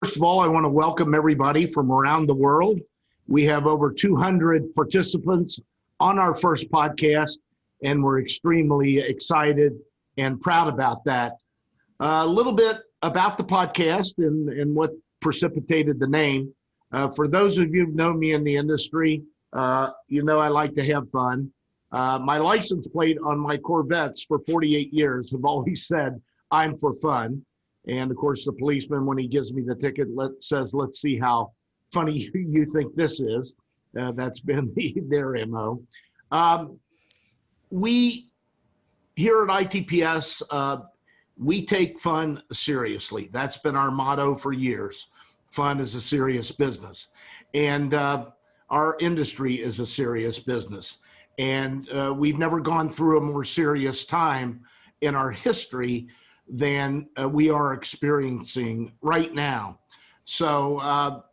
First of all, I want to welcome everybody from around the world. We have over 200 participants on our first podcast, and we're extremely excited and proud about that. A little bit about the podcast and what precipitated the name. For those of you who know me in the industry, you know I like to have fun. My license plate on my Corvettes for 48 years have always said, "I'm for fun." And of course, the policeman, when he gives me the ticket, says, "Let's see how funny you think this is." That's been their MO. We here at ITPS, we take fun seriously. That's been our motto for years. Fun is a serious business. And our industry is a serious business. And we've never gone through a more serious time in our history than we are experiencing right now. So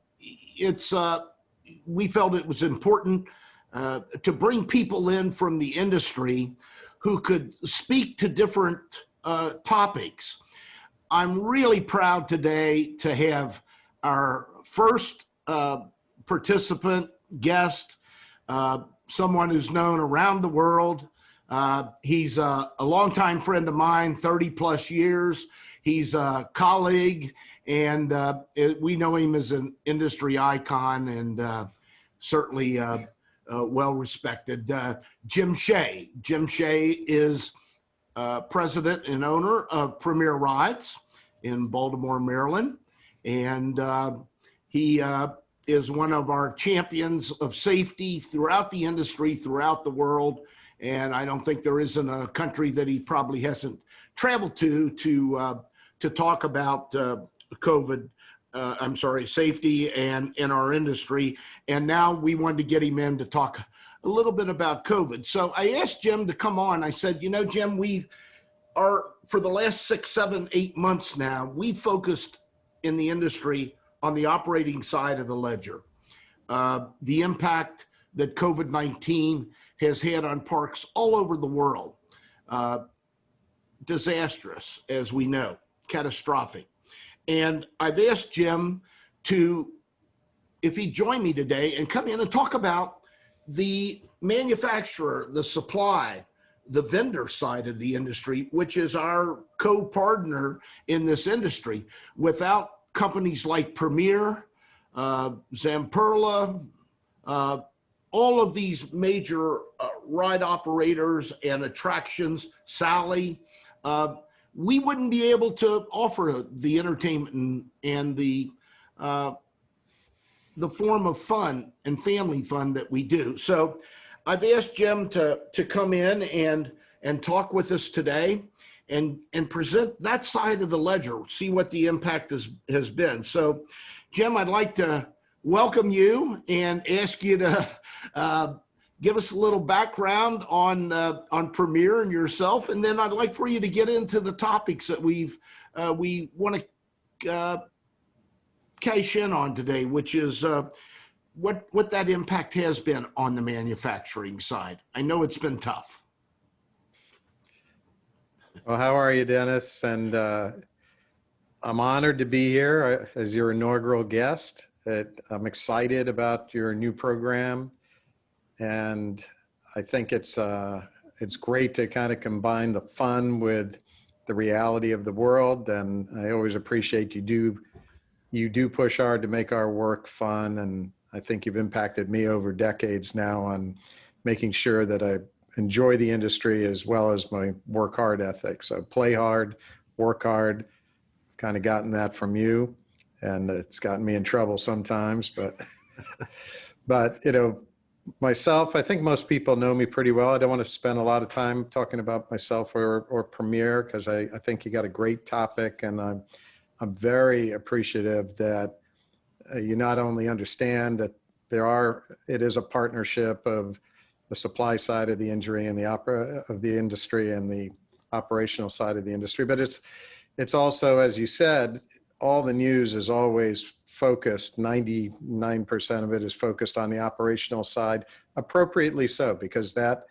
we felt it was important to bring people in from the industry who could speak to different topics. I'm really proud today to have our first participant guest, someone who's known around the world. He's a longtime friend of mine, 30 plus years. He's a colleague, and we know him as an industry icon and certainly well respected. Jim Seay. Jim Seay is president and owner of Premier Rides in Baltimore, Maryland. And he is one of our champions of safety throughout the industry, throughout the world. And I don't think there isn't a country that he probably hasn't traveled to talk about safety and in our industry. And now we wanted to get him in to talk a little bit about COVID. So I asked Jim to come on. I said, you know, Jim, we are, for the last 6, 7, 8 months now, we focused in the industry on the operating side of the ledger. The impact that COVID-19 has had on parks all over the world. Disastrous, as we know, catastrophic. And I've asked Jim if he'd join me today and come in and talk about the manufacturer, the supply, the vendor side of the industry, which is our co-partner in this industry. Without companies like Premier, Zamperla, all of these major ride operators and attractions, Sally, we wouldn't be able to offer the entertainment and the form of fun and family fun that we do. So I've asked Jim to come in and talk with us today and present that side of the ledger, see what the impact has been. So Jim, I'd like to welcome you and ask you to give us a little background on Premier and yourself, and then I'd like for you to get into the topics that we want to cash in on today, which is what that impact has been on the manufacturing side. I know it's been tough. Well, how are you, Dennis? And I'm honored to be here as your inaugural guest. I'm excited about your new program, and I think it's great to kind of combine the fun with the reality of the world. And I always appreciate you do push hard to make our work fun, and I think you've impacted me over decades now on making sure that I enjoy the industry as well as my work hard ethic. So play hard, work hard. Kind of gotten that from you, and it's gotten me in trouble sometimes, but you know, myself, I think most people know me pretty well. I don't want to spend a lot of time talking about myself or Premier, because I think you got a great topic, and I'm very appreciative that you not only understand that it is a partnership of the supply side of the industry and the operational side of the industry, but it's also, as you said, all the news is always focused, 99% of it is focused on the operational side, appropriately so, because that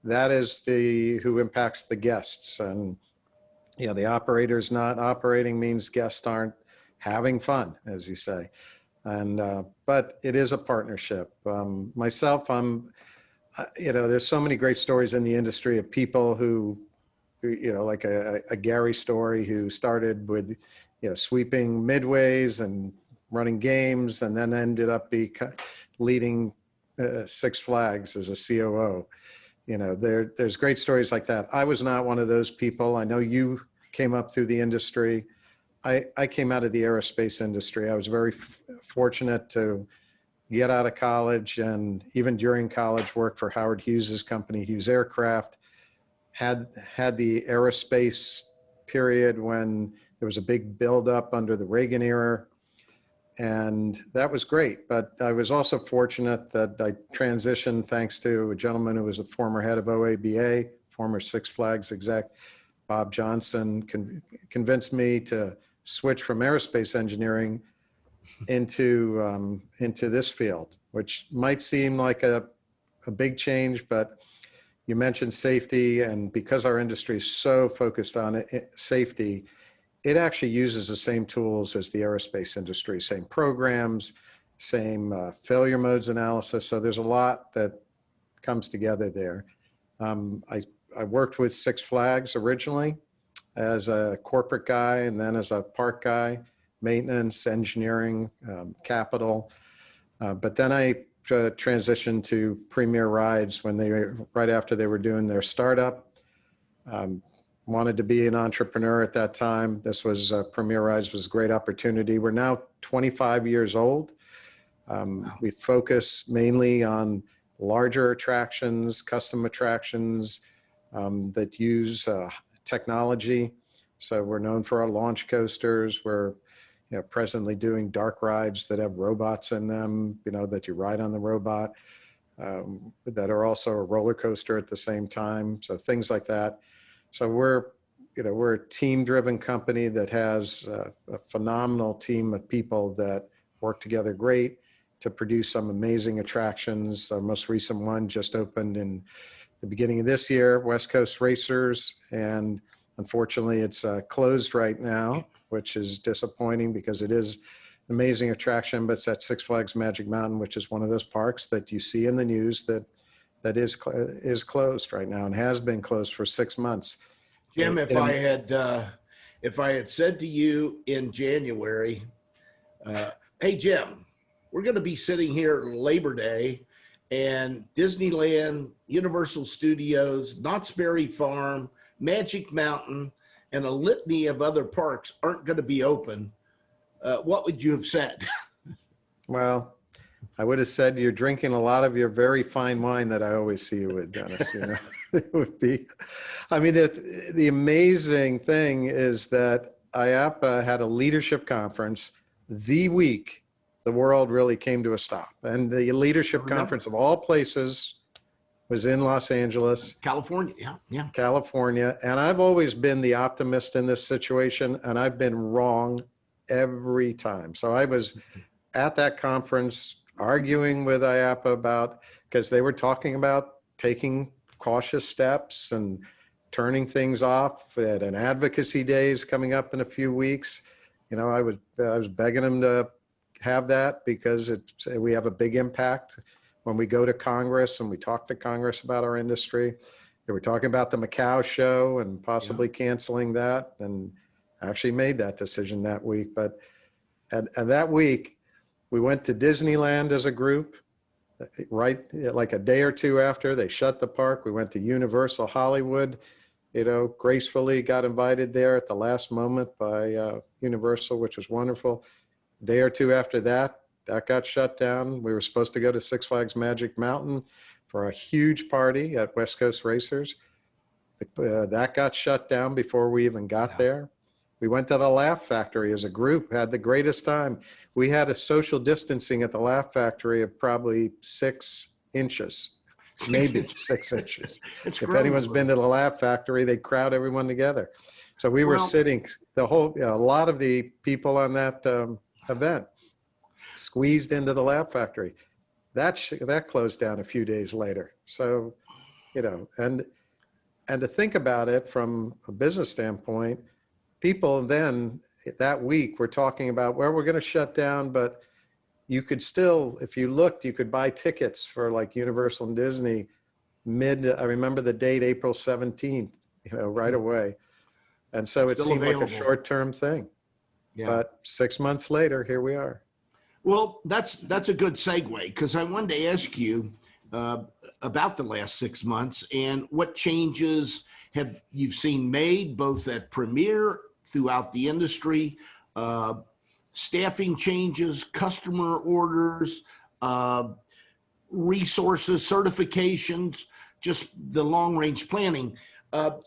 is who impacts the guests. And the operators not operating means guests aren't having fun, as you say. And, but it is a partnership. Myself, there's so many great stories in the industry of people who like a Gary story who started with, sweeping midways and running games, and then ended up leading Six Flags as a COO. There's great stories like that. I was not one of those people. I know you came up through the industry. I came out of the aerospace industry. I was very fortunate to get out of college, and even during college work for Howard Hughes's company, Hughes Aircraft. Had the aerospace period when there was a big buildup under the Reagan era, and that was great. But I was also fortunate that I transitioned thanks to a gentleman who was the former head of OABA, former Six Flags exec, Bob Johnson, convinced me to switch from aerospace engineering into this field, which might seem like a big change, but you mentioned safety, and because our industry is so focused on safety, it actually uses the same tools as the aerospace industry, same programs, same failure modes analysis. So there's a lot that comes together there. I worked with Six Flags originally as a corporate guy, and then as a park guy, maintenance, engineering, capital. But then I transitioned to Premier Rides right after they were doing their startup. Wanted to be an entrepreneur at that time. This was Premier Rides was a great opportunity. We're now 25 years old. Wow. We focus mainly on larger attractions, custom attractions that use technology. So we're known for our launch coasters. We're presently doing dark rides that have robots in them, that you ride on the robot, that are also a roller coaster at the same time. So things like that. So we're a team-driven company that has a phenomenal team of people that work together great to produce some amazing attractions. Our most recent one just opened in the beginning of this year, West Coast Racers, and unfortunately it's closed right now, which is disappointing because it is an amazing attraction, but it's at Six Flags Magic Mountain, which is one of those parks that you see in the news that is closed right now and has been closed for 6 months. Jim, if I had said to you in January, hey Jim, we're going to be sitting here Labor Day, and Disneyland, Universal Studios, Knott's Berry Farm, Magic Mountain, and a litany of other parks aren't going to be open, what would you have said? Well, I would have said you're drinking a lot of your very fine wine that I always see you with, Dennis. It would be. I mean, the amazing thing is that IAPA had a leadership conference the week the world really came to a stop, and the leadership conference of all places was in Los Angeles, California. Yeah. California. And I've always been the optimist in this situation, and I've been wrong every time. So I was at that conference arguing with IAPA because they were talking about taking cautious steps and turning things off at an advocacy days coming up in a few weeks. I was begging them to have that because we have a big impact when we go to Congress and we talk to Congress about our industry. They were talking about the Macau show and possibly canceling that, and actually made that decision that week. But and that week we went to Disneyland as a group, right? Like a day or two after they shut the park, we went to Universal Hollywood, gracefully got invited there at the last moment by Universal, which was wonderful. A day or two after that got shut down. We were supposed to go to Six Flags Magic Mountain for a huge party at West Coast Racers. That got shut down before we even got there. We went to the Laugh Factory as a group, had the greatest time. We had a social distancing at the Laugh Factory of probably 6 inches, maybe 6 inches. If anyone's been to the Laugh Factory, they crowd everyone together. So we were sitting, a lot of the people on that event squeezed into the Laugh Factory. That closed down a few days later. So, and to think about it from a business standpoint, people then that week we're talking about where we're going to shut down, but you could still, if you looked, you could buy tickets for like Universal and Disney I remember the date, April 17th, right away. And so it Still seemed like a available. short-term thing. Yeah. But 6 months later, here we are. Well, that's a good segue, because I wanted to ask you about the last 6 months and what changes have you seen made both at Premier, throughout the industry, staffing changes, customer orders, resources, certifications, just the long range planning.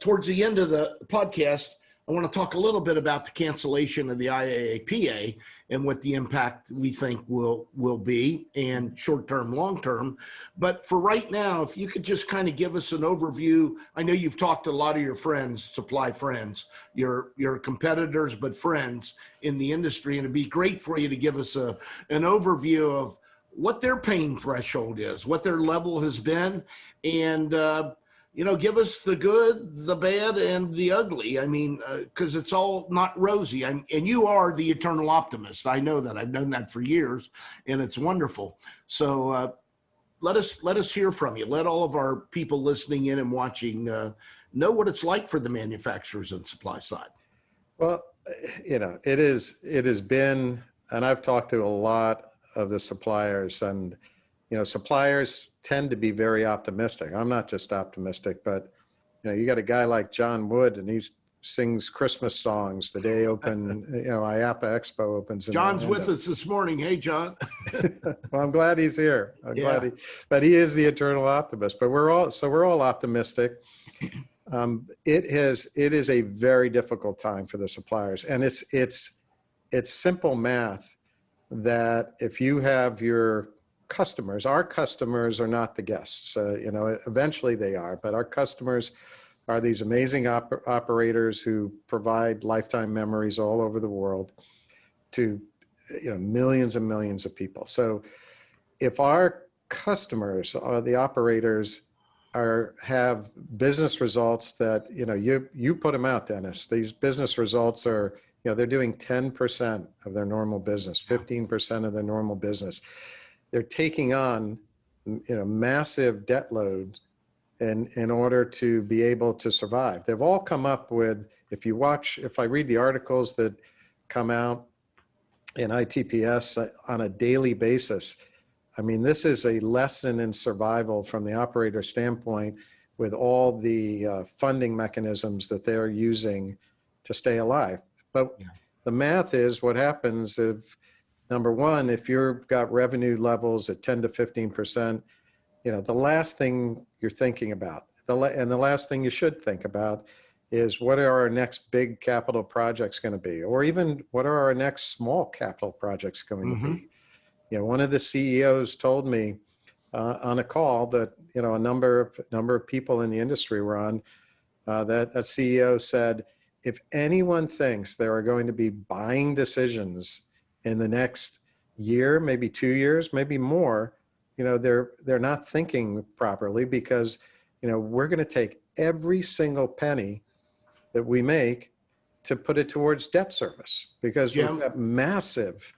Towards the end of the podcast, I want to talk a little bit about the cancellation of the IAAPA and what the impact we think will be, and short-term, long-term. But for right now, if you could just kind of give us an overview. I know you've talked to a lot of your friends, supply friends, your competitors, but friends in the industry, and it'd be great for you to give us an overview of what their pain threshold is, what their level has been, and give us the good, the bad, and the ugly. I mean, because it's all not rosy. And you are the eternal optimist. I know that. I've known that for years, and it's wonderful. So let us hear from you. Let all of our people listening in and watching know what it's like for the manufacturers and supply side. Well, it has been, and I've talked to a lot of the suppliers, and suppliers tend to be very optimistic. I'm not just optimistic, but you got a guy like John Wood, and he sings Christmas songs the day open, IAPA Expo opens. John's with us this morning. Hey, John. Well, I'm glad he's here. But he is the eternal optimist. But we're all optimistic. It is a very difficult time for the suppliers, and it's simple math that if you have your customers, our customers are not the guests. Eventually they are, but our customers are these amazing operators who provide lifetime memories all over the world to millions and millions of people. So if our customers, the operators, have business results that you put them out, Dennis. These business results are they're doing 10% of their normal business, 15% of their normal business. They're taking on massive debt loads in order to be able to survive. They've all come up with, if I read the articles that come out in ITPS on a daily basis, I mean, this is a lesson in survival from the operator standpoint, with all the funding mechanisms that they're using to stay alive. But the math is what happens if, number one, if you've got revenue levels at 10 to 15%, the last thing you're thinking about, and the last thing you should think about, is what are our next big capital projects going to be, or even what are our next small capital projects going to be. One of the CEOs told me on a call that a number of people in the industry were on. That CEO said, if anyone thinks there are going to be buying decisions in the next year, maybe 2 years, maybe more, they're not thinking properly, because we're going to take every single penny that we make to put it towards debt service, because we've got massive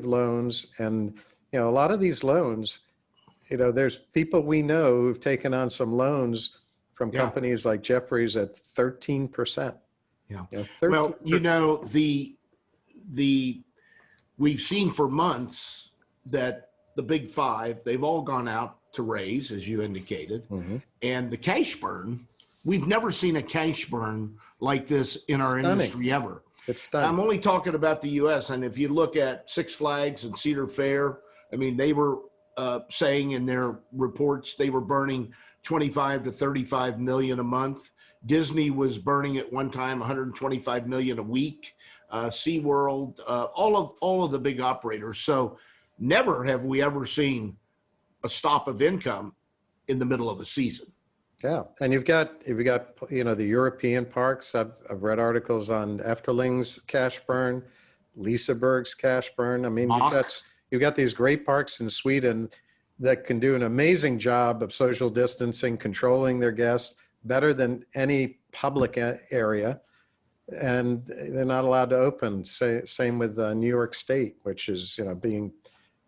loans, and a lot of these loans, there's people we know who've taken on some loans from companies like Jeffries at 13%. Yeah. 13%. Well, we've seen for months that the big five, they've all gone out to raise, as you indicated, and the cash burn, we've never seen a cash burn like this in our industry ever. It's stunning. I'm only talking about the U.S. And if you look at Six Flags and Cedar Fair, I mean, they were saying in their reports they were burning 25 to 35 million a month. Disney was burning at one time 125 million a week. SeaWorld, all of the big operators. So never have we ever seen a stop of income in the middle of the season. Yeah, and you've got the European parks. I've read articles on Efteling's cash burn, Liseberg's cash burn. I mean, you've got these great parks in Sweden that can do an amazing job of social distancing, controlling their guests better than any public area. and they're not allowed to open. Same with New York State, which is, you know, being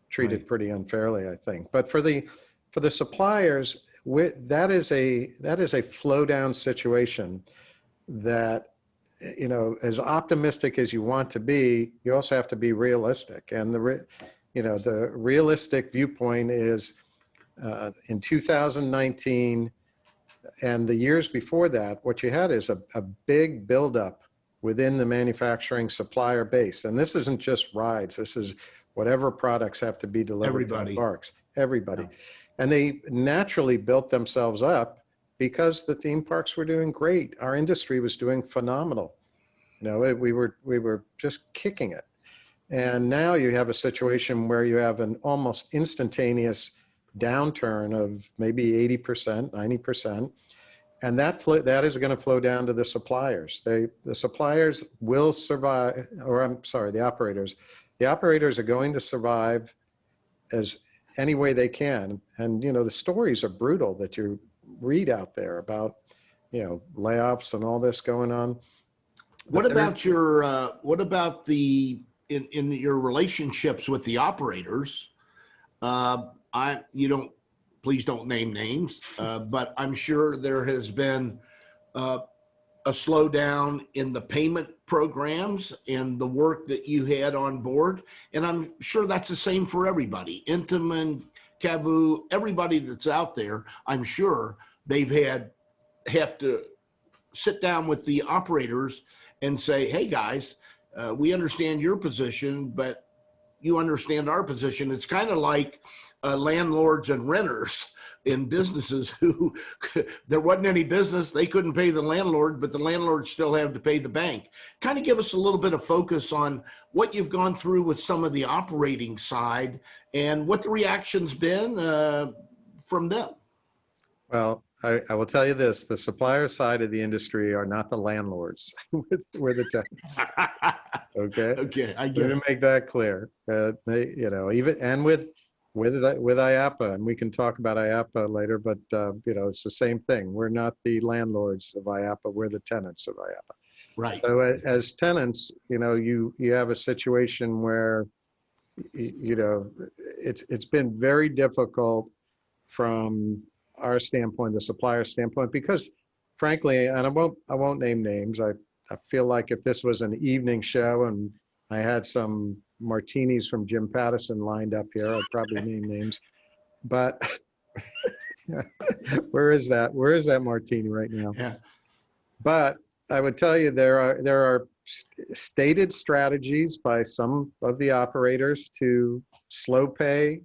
treated Right. pretty unfairly, I think. But for the suppliers, that is a flow down situation that, you know, as optimistic as you want to be, you also have to be realistic. And you know, the realistic viewpoint is in 2019 and the years before that, what you had is a big buildup within the manufacturing supplier base. And this isn't just rides. This is whatever products have to be delivered to the Everybody. parks, everybody. Yeah. And they naturally built themselves up because the theme parks were doing great. Our industry was doing phenomenal. You know, we were just kicking it. And now you have a situation where you have an almost instantaneous downturn of maybe 80%, 90%. And that is going to flow down to the suppliers. The suppliers will survive, or I'm sorry, the operators. The operators are going to survive as any way they can. And, you know, the stories are brutal that you read out there about, you know, layoffs and all this going on. What about in your relationships with the operators? Please don't name names, but I'm sure there has been a slowdown in the payment programs and the work that you had on board. And I'm sure that's the same for everybody. Intamin, Cavu, everybody that's out there, I'm sure have to sit down with the operators and say, hey guys, we understand your position, but you understand our position. It's kind of like landlords and renters in businesses who there wasn't any business. They couldn't pay the landlord, but the landlord still had to pay the bank. Kind of give us a little bit of focus on what you've gone through with some of the operating side and what the reaction's been from them. Well, I will tell you this, the supplier side of the industry are not the landlords. We're the tenants. Okay. Okay, I Let get me it. make that clear. You know, even and with IAPA, and we can talk about IAPA later, but you know, it's the same thing. We're not the landlords of IAPA. We're the tenants of IAPA. Right. So as tenants, you know, you have a situation where you know, it's been very difficult from our standpoint, the supplier standpoint, because frankly, and I won't name names. I feel like if this was an evening show and I had some martinis from Jim Pattison lined up here, I'd probably name names. But where is that? Where is that martini right now? Yeah. But I would tell you there are stated strategies by some of the operators to slow pay,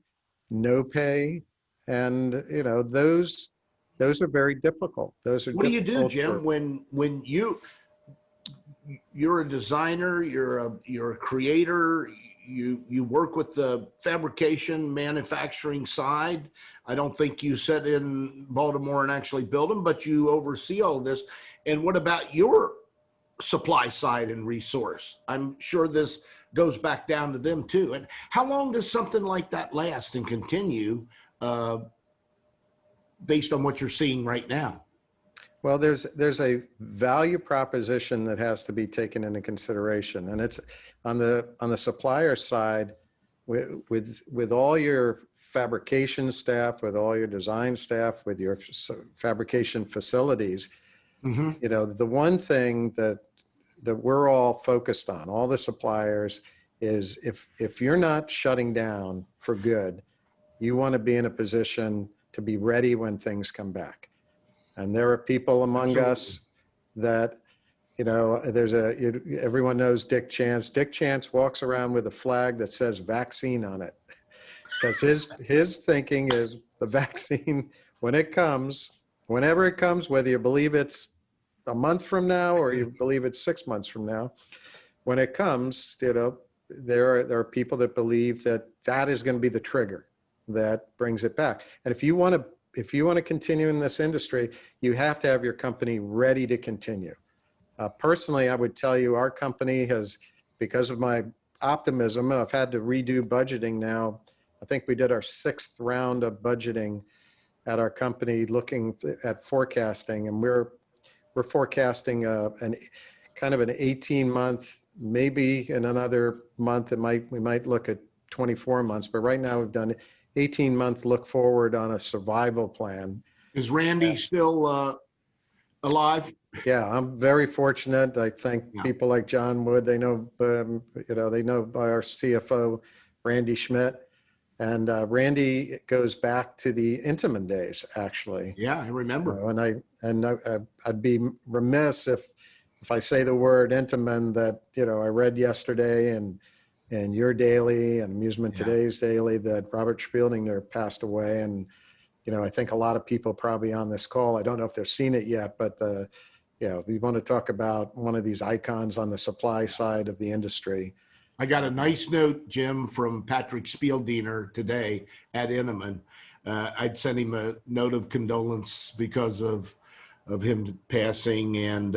no pay, and you know those are very difficult. Those are What do you do, difficult Jim, for. when you're a designer, you're a creator, you work with the fabrication manufacturing side. I don't think you sit in Baltimore and actually build them, but you oversee all of this. And what about your supply side and resource? I'm sure this goes back down to them too. And how long does something like that last and continue based on what you're seeing right now? Well, there's a value proposition that has to be taken into consideration, and it's on the supplier side, with all your fabrication staff, with all your design staff, with your fabrication facilities. Mm-hmm. You know, the one thing that we're all focused on, all the suppliers, is if you're not shutting down for good, you want to be in a position to be ready when things come back. And there are people among us that, you know, everyone knows Dick Chance. Dick Chance walks around with a flag that says vaccine on it, because his thinking is the vaccine, when it comes, whenever it comes, whether you believe it's a month from now or you believe it's 6 months from now, when it comes, you know, there are people that believe that is going to be the trigger that brings it back. And if you want to continue in this industry, you have to have your company ready to continue. Personally, I would tell you our company has, because of my optimism, I've had to redo budgeting now. I think we did our 6th round of budgeting at our company, looking at forecasting, and we're forecasting kind of an 18-month, maybe in another month, we might look at 24 months, but right now we've done 18-month look forward on a survival plan. Is Randy still alive? Yeah, I'm very fortunate. I think Yeah. people like John Wood, they know, they know by our CFO, Randy Schmidt. And Randy goes back to the Intamin days, actually. Yeah, I remember. I'd be remiss if I say the word Intamin that, I read yesterday and your daily and Amusement Today's daily that Robert Spielding passed away. And, I think a lot of people probably on this call, I don't know if they've seen it yet, but we want to talk about one of these icons on the supply side of the industry. I got a nice note, Jim, from Patrick Spieldiner today at Intamin. I'd sent him a note of condolence because of him passing. And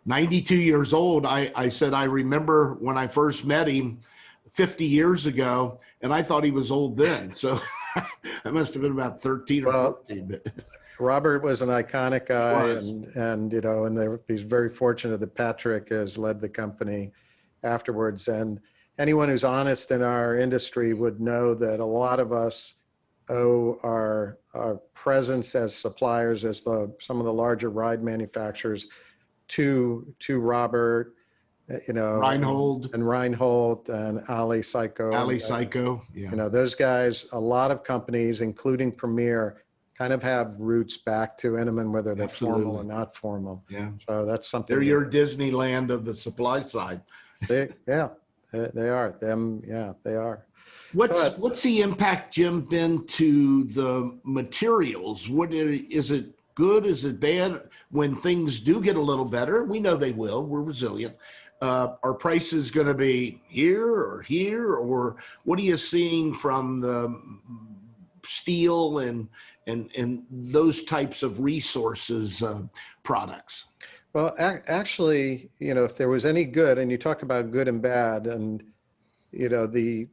92 years old, I said, I remember when I first met him 50 years ago, and I thought he was old then. So I must have been about 13 or 14. Robert was an iconic guy, and he's very fortunate that Patrick has led the company afterwards. And anyone who's honest in our industry would know that a lot of us owe our presence as suppliers, as some of the larger ride manufacturers, to Robert, Reinhold and Ali Psycho. Yeah. Those guys, a lot of companies, including Premier, kind of have roots back to Intamin, whether they're formal or not formal. Yeah. So that's something. They're your Disneyland of the supply side. They are. They are. What's the impact, Jim, been to the materials? Is it good? Is it bad? When things do get a little better, we know they will. We're resilient. Are prices going to be here, or what are you seeing from the steel and those types of resources products? Well, actually, if there was any good, and you talked about good and bad, and the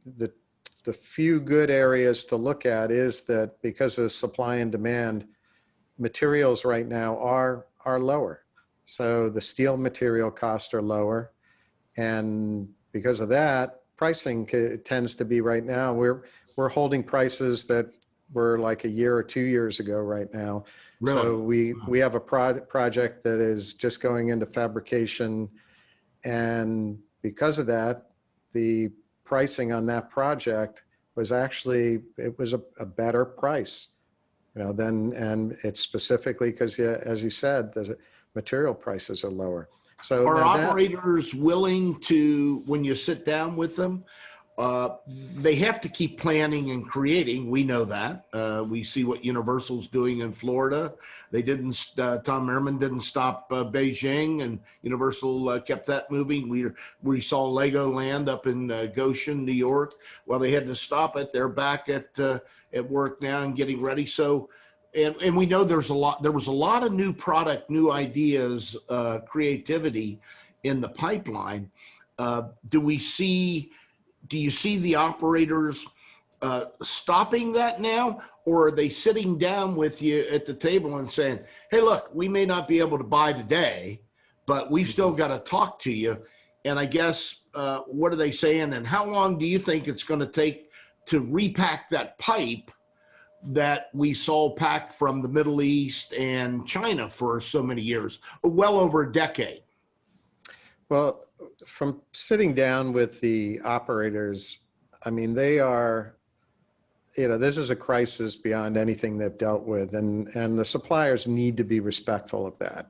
few good areas to look at is that because of supply and demand, materials right now are lower. So the steel material costs are lower, and because of that, pricing tends to be right now. We're holding prices that were like a year or 2 years ago right now. Really? So we have a project that is just going into fabrication, and because of that, the pricing on that project was actually, it was a better price, and it's specifically because, as you said, the material prices are lower. So are operators willing to, when you sit down with them, they have to keep planning and creating. We know that. We see what Universal's doing in Florida. They didn't, Tom Merriman didn't stop Beijing, and Universal kept that moving. We saw Legoland up in Goshen, New York. Well, they had to stop it. They're back at work now and getting ready. So, and we know there was a lot of new product, new ideas, creativity in the pipeline. Do you see the operators stopping that now, or are they sitting down with you at the table and saying, hey, look, we may not be able to buy today, but we've still got to talk to you? And I guess, what are they saying? And how long do you think it's going to take to repack that pipe that we saw packed from the Middle East and China for so many years, well over a decade? Well, from sitting down with the operators, I mean, they are, this is a crisis beyond anything they've dealt with, and the suppliers need to be respectful of that.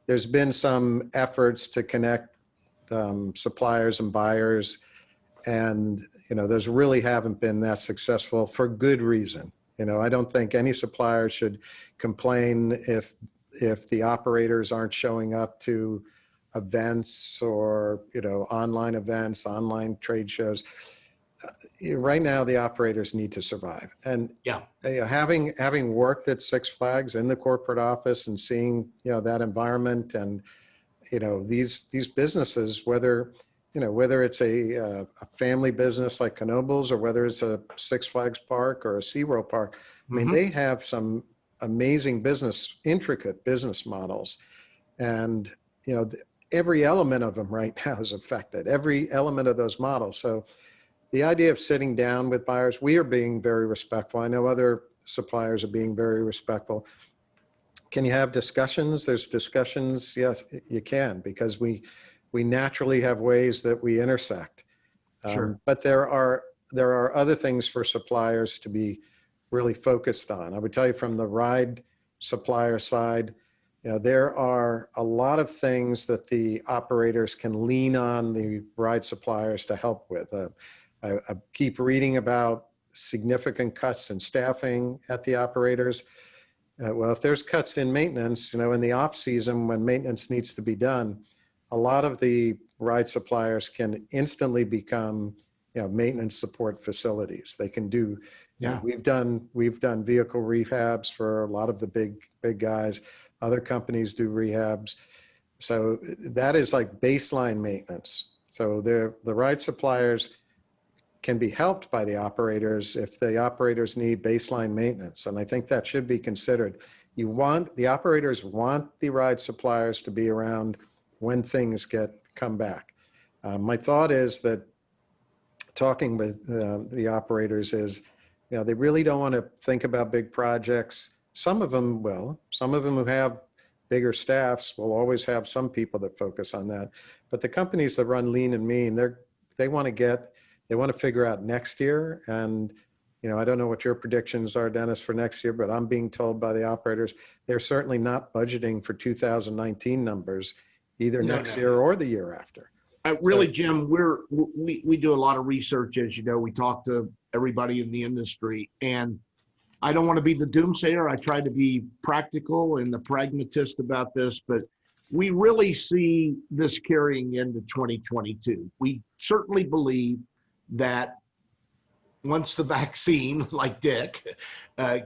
There's been some efforts to connect suppliers and buyers, and those really haven't been that successful for good reason. I don't think any supplier should complain if the operators aren't showing up to events or online events, online trade shows. Right now, the operators need to survive, and having worked at Six Flags in the corporate office and seeing that environment, and these businesses, whether it's a family business like Knoebels, or whether it's a Six Flags park or a SeaWorld park, I mean, they have some amazing intricate business models, and every element of them right now is affected, every element of those models. So the idea of sitting down with buyers, we are being very respectful. I know other suppliers are being very respectful. Can you have discussions? There's discussions. Yes, you can, because we naturally have ways that we intersect. Sure. But there are other things for suppliers to be really focused on. I would tell you from the ride supplier side, there are a lot of things that the operators can lean on the ride suppliers to help with. I keep reading about significant cuts in staffing at the operators. Well, if there's cuts in maintenance, in the off season when maintenance needs to be done, a lot of the ride suppliers can instantly become, maintenance support facilities. They can do, Yeah. we've done vehicle rehabs for a lot of the big guys. Other companies do rehabs. So that is like baseline maintenance. So the ride suppliers can be helped by the operators if the operators need baseline maintenance. And I think that should be considered. The operators want the ride suppliers to be around when things come back. My thought is that talking with the operators is, they really don't want to think about big projects. Some of them will. Some of them who have bigger staffs will always have some people that focus on that. But the companies that run lean and mean, they want to figure out next year. And, I don't know what your predictions are, Dennis, for next year, but I'm being told by the operators, they're certainly not budgeting for 2019 numbers either next year or the year after. Really, Jim, we do a lot of research, as you know. We talk to everybody in the industry, and I don't want to be the doomsayer. I try to be practical and the pragmatist about this, but we really see this carrying into 2022. We certainly believe that once the vaccine, like Dick,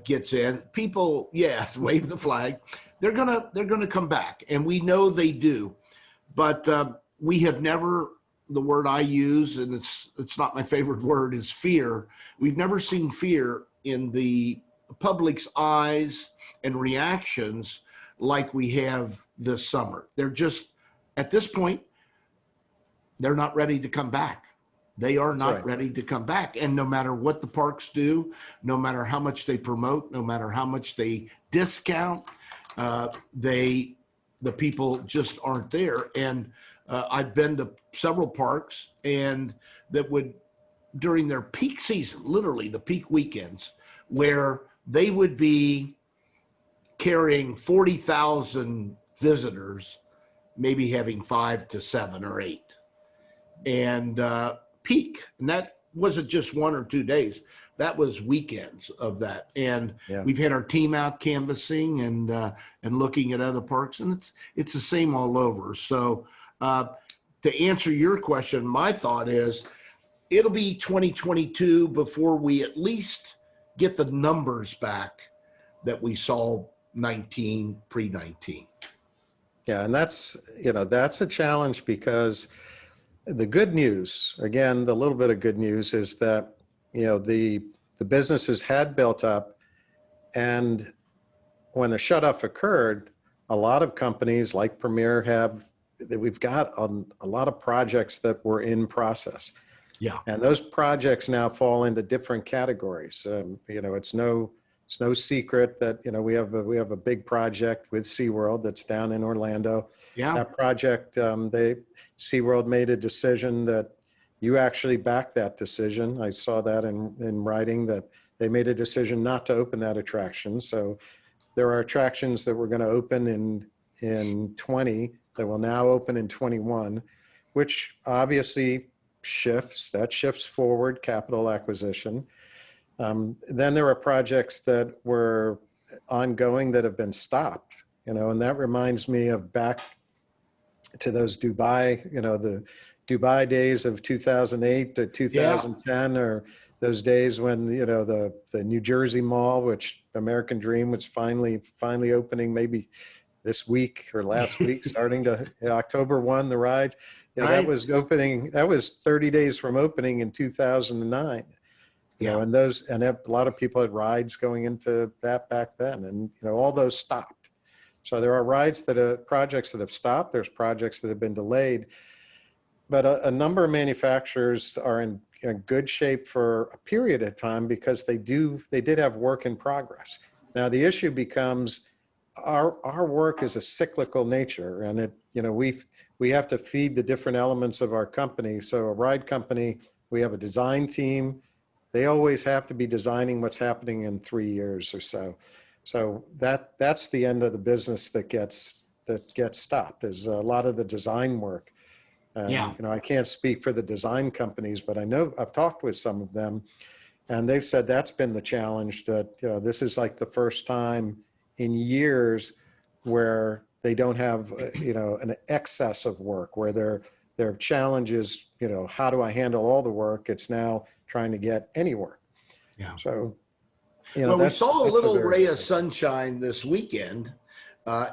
gets in, people, yes, wave the flag. They're gonna come back, and we know they do. But we have never, the word I use, and it's not my favorite word, is fear. We've never seen fear in the public's eyes and reactions like we have this summer. They're just, at this point, they're not ready to come back. They are not ready to come back. And no matter what the parks do, no matter how much they promote, no matter how much they discount, the people just aren't there. And I've been to several parks and that would, during their peak season, literally the peak weekends, where they would be carrying 40,000 visitors, maybe having 5 to 7 or 8. And peak. And that wasn't just 1 or 2 days. That was weekends of that. And we've had our team out canvassing and looking at other parks, and it's the same all over. So to answer your question, my thought is it'll be 2022 before we at least get the numbers back that we saw pre-19. Yeah, and that's a challenge, because the good news, again, the little bit of good news is that, the businesses had built up, and when the shut-off occurred, a lot of companies like Premier we've got a lot of projects that were in process. Yeah. And those projects now fall into different categories. It's no secret that, we have a big project with SeaWorld that's down in Orlando. Yeah. That project, SeaWorld made a decision that you actually backed that decision. I saw that in writing, that they made a decision not to open that attraction. So there are attractions that were going to open in 20 that will now open in 21, which obviously shifts forward capital acquisition. Then there are projects that were ongoing that have been stopped, and that reminds me of back to those Dubai, the Dubai days of 2008 to 2010, or those days when, the New Jersey Mall, which American Dream was finally opening, maybe this week or last week, starting to October 1, the rides. That was opening, that was 30 days from opening in 2009. And a lot of people had rides going into that back then, and all those stopped. So there are projects that have stopped. There's projects that have been delayed, but a number of manufacturers are in good shape for a period of time because they did have work in progress. Now the issue becomes our work is a cyclical nature, and we have to feed the different elements of our company. So a ride company, we have a design team. They always have to be designing what's happening in 3 years or so. So that's the end of the business that gets stopped, is a lot of the design work. Yeah. And I can't speak for the design companies, but I know I've talked with some of them, and they've said that's been the challenge, that this is like the first time in years where they don't have an excess of work, where their challenge is, how do I handle all the work? It's now trying to get any work. Yeah. So, well, we saw a little ray of sunshine sunshine this weekend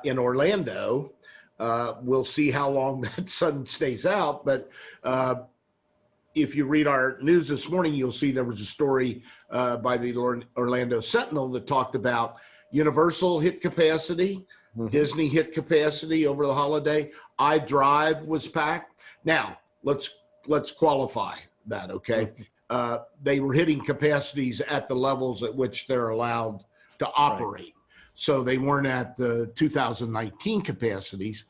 in Orlando. We'll see how long that sun stays out, but if you read our news this morning, you'll see there was a story by the Orlando Sentinel that talked about Universal hit capacity, Disney hit capacity over the holiday. iDrive was packed. Now, let's qualify that, okay? They were hitting capacities at the levels at which they're allowed to operate. Right. So they weren't at the 2019 capacities,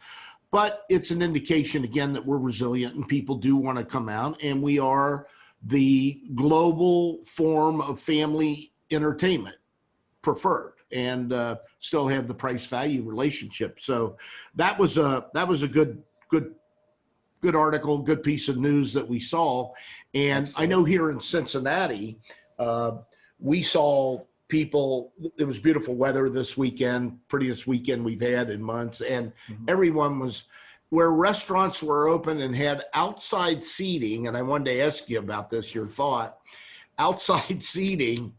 but it's an indication, again, that we're resilient and people do want to come out, and we are the global form of family entertainment preferred, and still have the price value relationship. So that was a good article, good piece of news that we saw. And absolutely. I know here in Cincinnati, we saw people, it was beautiful weather this weekend, prettiest weekend we've had in months. And everyone was, where restaurants were open and had outside seating. And I wanted to ask you about this, your thought. Outside seating,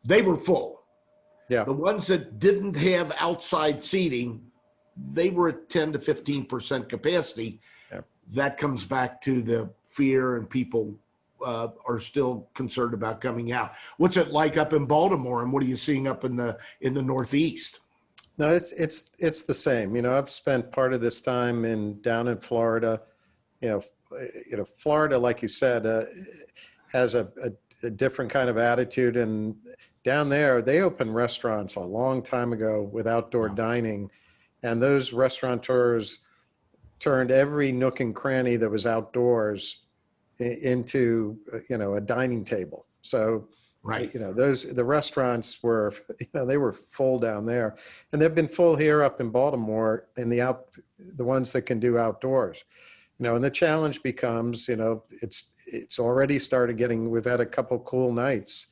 they were full. Yeah. The ones that didn't have outside seating, they were at 10 to 15% capacity. Yeah. That comes back to the fear, and people are still concerned about coming out. What's it like up in Baltimore, and what are you seeing up in the Northeast? No, it's the same. I've spent part of this time down in Florida. Florida, like you said, has a different kind of attitude, and down there they opened restaurants a long time ago with outdoor dining, and those restaurateurs turned every nook and cranny that was outdoors into a dining table. So right, the restaurants were they were full down there, and they've been full here up in Baltimore in the ones that can do outdoors. And the challenge becomes, it's already started getting, we've had a couple cool nights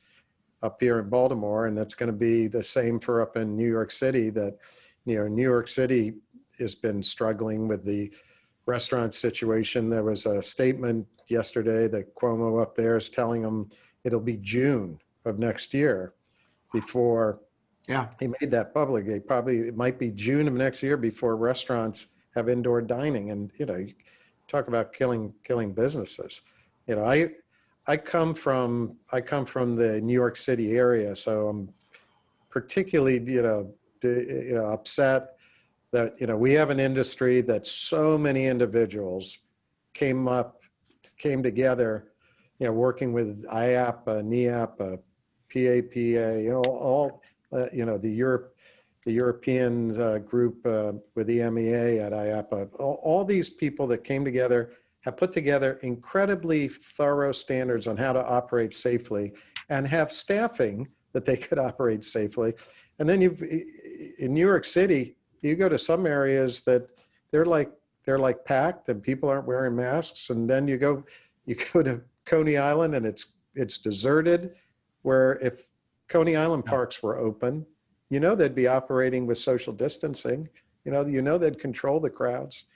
up here in Baltimore, and that's going to be the same for up in New York City. That New York City has been struggling with the restaurant situation. There was a statement yesterday that Cuomo up there is telling them it'll be June of next year before he made that public. It might be June of next year before restaurants have indoor dining. And you talk about killing businesses. I come from the New York City area, so I'm particularly upset that we have an industry that so many individuals came together, working with IAPA, NEAPA, PAPA, all the European group with the MEA at IAPA. All these people that came together have put together incredibly thorough standards on how to operate safely, and have staffing that they could operate safely. And then in New York City, you go to some areas that they're like packed and people aren't wearing masks. And then you go to Coney Island and it's deserted, where if Coney Island parks were open, they'd be operating with social distancing. They'd control the crowds.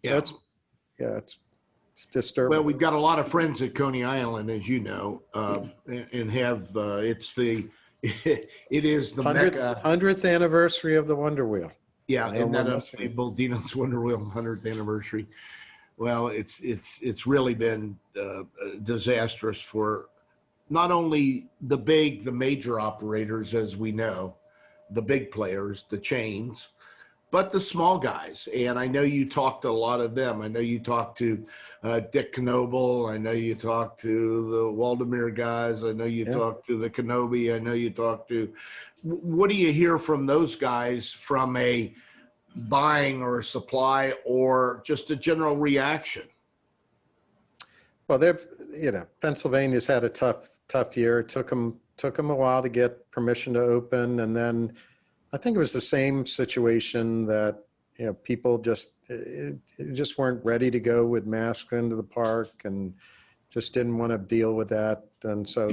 So it's disturbing. Well, we've got a lot of friends at Coney Island, as you know, and have it is the 100th anniversary of the Wonder Wheel. Yeah, and that unbelievable Dino's Wonder Wheel 100th anniversary. Well, it's really been disastrous for not only the major operators, as we know, the big players, the chains, but the small guys. And I know you talked to a lot of them. I know you talked to Dick Knoebel. I know you talked to the Waldemar guys. I know you talked to the Kenobi. I know you talked to, what do you hear from those guys from a buying or supply or just a general reaction? Well, they've, Pennsylvania's had a tough year. It took them a while to get permission to open. And then I think it was the same situation that, people just weren't ready to go with masks into the park and just didn't want to deal with that. And so,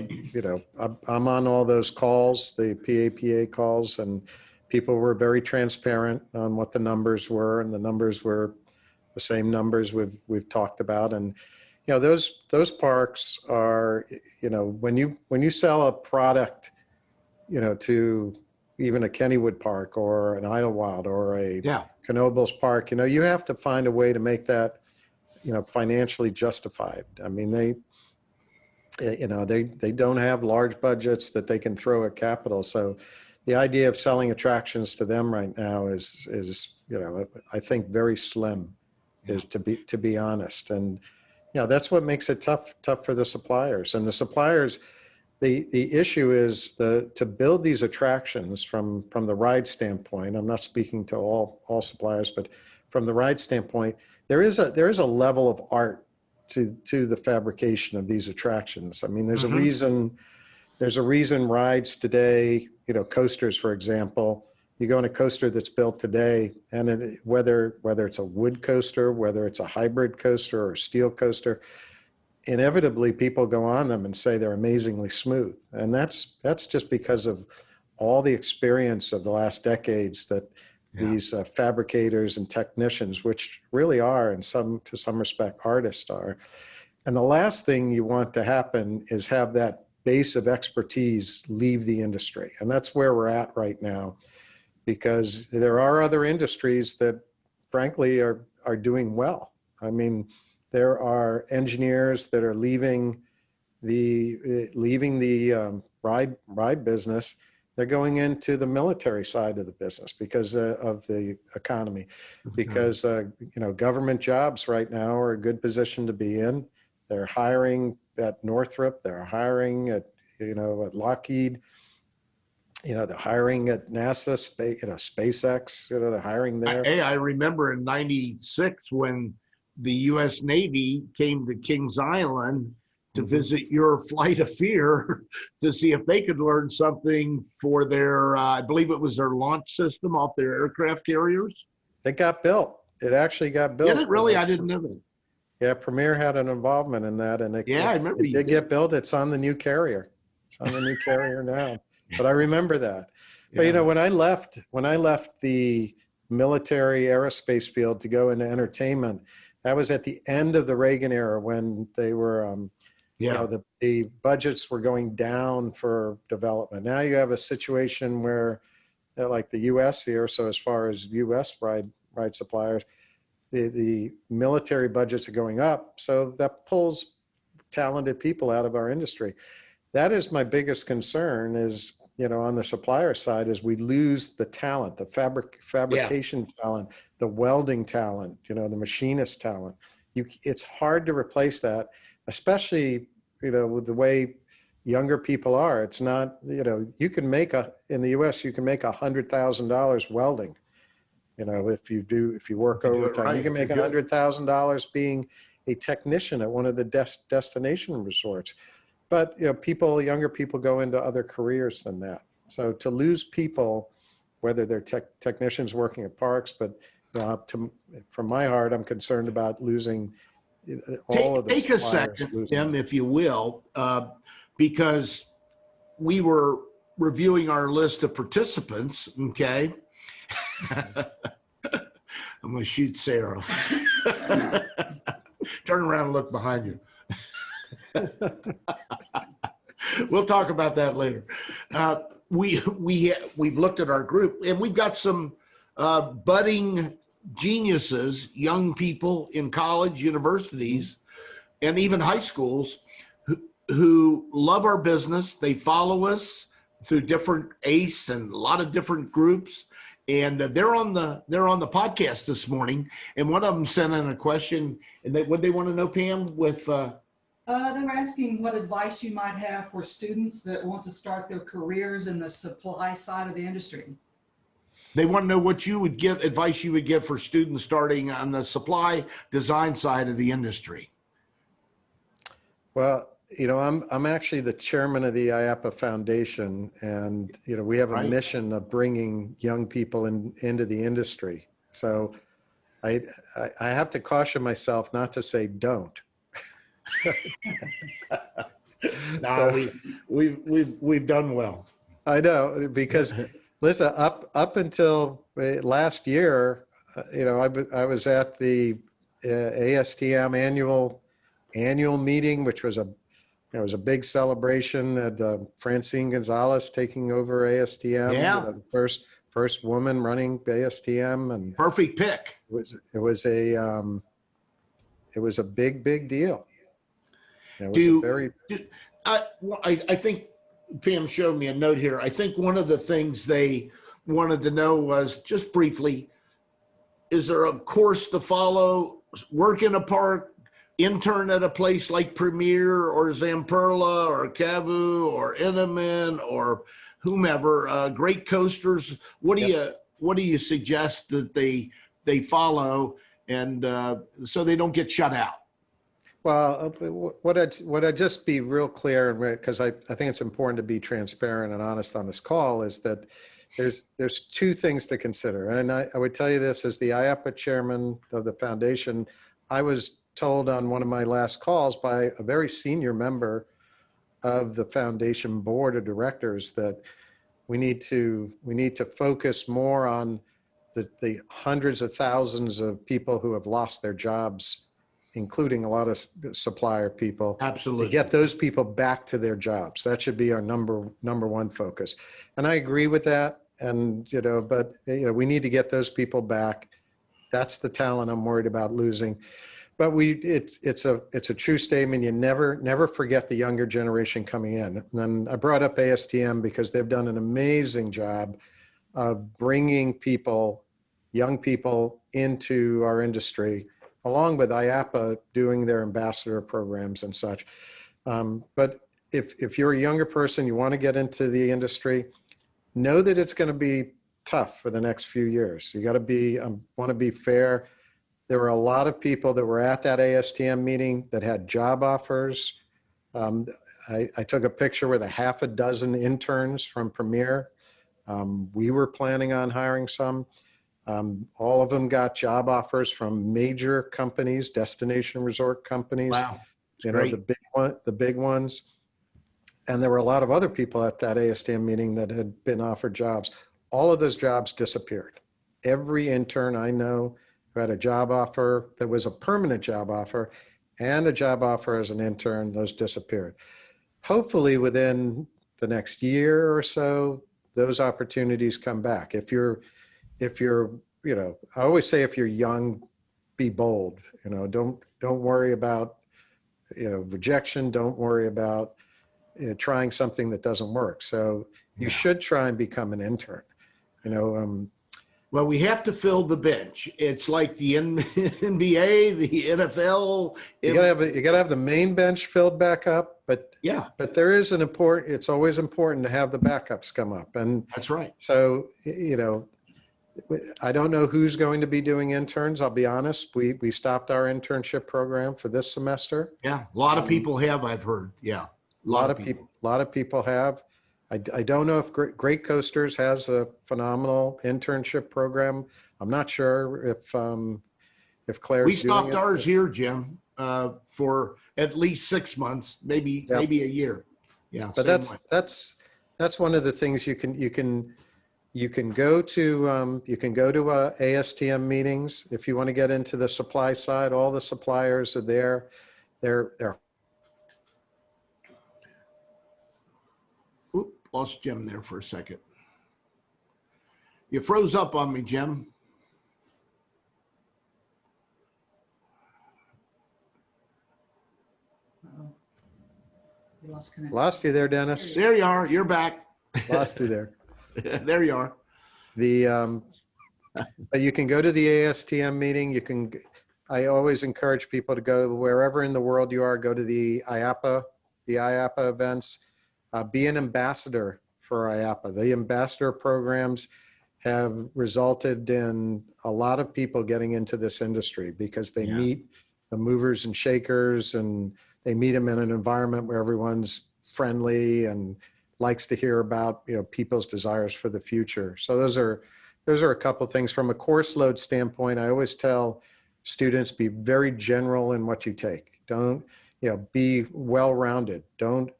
I'm on all those calls, the PAPA calls, and people were very transparent on what the numbers were, and the numbers were the same numbers we've talked about. And those parks are, when you sell a product, to even a Kennywood Park or an Idlewild or a Knoebel's Park, you have to find a way to make that, financially justified. I mean, they don't have large budgets that they can throw at capital. So the idea of selling attractions to them right now is I think very slim, is to be honest. And that's what makes it tough for the suppliers. And the suppliers, the issue is to build these attractions from the ride standpoint. I'm not speaking to all suppliers, but from the ride standpoint, there is a level of art to the fabrication of these attractions. I mean, there's a reason rides today, coasters, for example, you go on a coaster that's built today, and whether it's a wood coaster, whether it's a hybrid coaster or a steel coaster, inevitably people go on them and say they're amazingly smooth. And that's just because of all the experience of the last decades that these fabricators and technicians, which really are to some respect artists are. And the last thing you want to happen is have that base of expertise leave the industry. And that's where we're at right now, because there are other industries that frankly are doing well. I mean, there are engineers that are leaving the ride business. They're going into the military side of the business because of the economy, because government jobs right now are a good position to be in. They're hiring at Northrop. They're hiring at Lockheed. They're hiring at NASA, SpaceX. They're hiring there. Hey, I remember in '96 when the U.S. Navy came to Kings Island to visit your Flight of Fear to see if they could learn something for their, I believe it was their launch system off their aircraft carriers. It got built. It actually got built. Did it really? I didn't know that. Yeah, Premier had an involvement in that, and I remember it did get built. It's on the new carrier. It's on the new carrier now. But I remember that. But when I left the military aerospace field to go into entertainment, that was at the end of the Reagan era when they were, the budgets were going down for development. Now you have a situation where, like the U.S. here, so as far as U.S. ride suppliers, the military budgets are going up, so that pulls talented people out of our industry. That is my biggest concern is, on the supplier side, is we lose the talent, the fabrication talent, the welding talent, the machinist talent. It's hard to replace that, especially, with the way younger people are. It's not, you can make in the US, you can make $100,000 welding. If you work overtime, you can make $100,000 being a technician at one of the destination resorts. But younger people go into other careers than that. So to lose people, whether they're technicians working at parks, but from my heart, I'm concerned about losing all of the Take a second, Jim, if you will, because we were reviewing our list of participants. Okay. I'm going to shoot Sarah. Turn around and look behind you. We'll talk about that later. We've looked at our group, and we've got some budding geniuses, young people in college, universities, and even high schools who love our business. They follow us through different ACE and a lot of different groups, and they're on the podcast this morning. And one of them sent in a question, and what they want to know, Pam, with They were asking what advice you might have for students that want to start their careers in the supply side of the industry. they want to know what you would give advice you would give for students starting on the supply design side of the industry. Well, I'm actually the chairman of the IAPA Foundation, and we have a Right. mission of bringing young people into the industry. So I have to caution myself not to say don't. No, we've done well. I know, because listen, up until last year, I was at the ASTM annual meeting, which was it was a big celebration at Francine Gonzalez taking over ASTM. Yeah. The first woman running ASTM, and Perfect pick. it was a big deal. It was I think Pam showed me a note here. I think one of the things they wanted to know was, just briefly, is there a course to follow, work in a park, intern at a place like Premier or Zamperla or Cavu or Intamin or whomever, Great Coasters? What do you suggest that they follow, and so they don't get shut out? Well, what I'd just be real clear, because I think it's important to be transparent and honest on this call, is that there's two things to consider. And I would tell you this as the IAPA chairman of the foundation. I was told on one of my last calls by a very senior member of the foundation board of directors that we need to focus more on the hundreds of thousands of people who have lost their jobs, including a lot of supplier people. Absolutely. To get those people back to their jobs. That should be our number one focus. And I agree with that. And, but we need to get those people back. That's the talent I'm worried about losing. But it's a true statement. You never forget the younger generation coming in. And then I brought up ASTM because they've done an amazing job of bringing young people into our industry, along with IAPA doing their ambassador programs and such. But if you're a younger person, you want to get into the industry, know that it's going to be tough for the next few years. You got to want to be fair. There were a lot of people that were at that ASTM meeting that had job offers. I took a picture with a half a dozen interns from Premier. We were planning on hiring some. All of them got job offers from major companies, destination resort companies. Wow. Great. The big ones. And there were a lot of other people at that ASTM meeting that had been offered jobs. All of those jobs disappeared. Every intern I know who had a job offer that was a permanent job offer and a job offer as an intern, those disappeared. Hopefully within the next year or so, those opportunities come back. If you're, I always say, if you're young, be bold. Don't worry about, rejection. Don't worry about trying something that doesn't work. So you should try and become an intern. Well, we have to fill the bench. It's like the NBA, the NFL. You gotta have the main bench filled back up, but there is it's always important to have the backups come up. And that's right. So, I don't know who's going to be doing interns. I'll be honest. We stopped our internship program for this semester. Yeah. A lot of people have, I've heard. Yeah. A lot of people have. I don't know if Great Coasters has a phenomenal internship program. I'm not sure if Claire's We stopped doing it. ours here, Jim, for at least 6 months, maybe a year. Yeah. But that's one of the things you can go to ASTM meetings if you want to get into the supply side. All the suppliers are there. They're Oop, lost Jim there for a second. You froze up on me, Jim. You lost connection. Lost you there, Dennis. There you are. You're back. Lost you there. There you are. But you can go to the ASTM meeting. I always encourage people to go wherever in the world you are, go to the IAPA events, be an ambassador for IAPA. The ambassador programs have resulted in a lot of people getting into this industry because they meet the movers and shakers, and they meet them in an environment where everyone's friendly and likes to hear about, people's desires for the future. So those are a couple of things. From a course load standpoint, I always tell students, be very general in what you take. Don't, be well-rounded. Don't,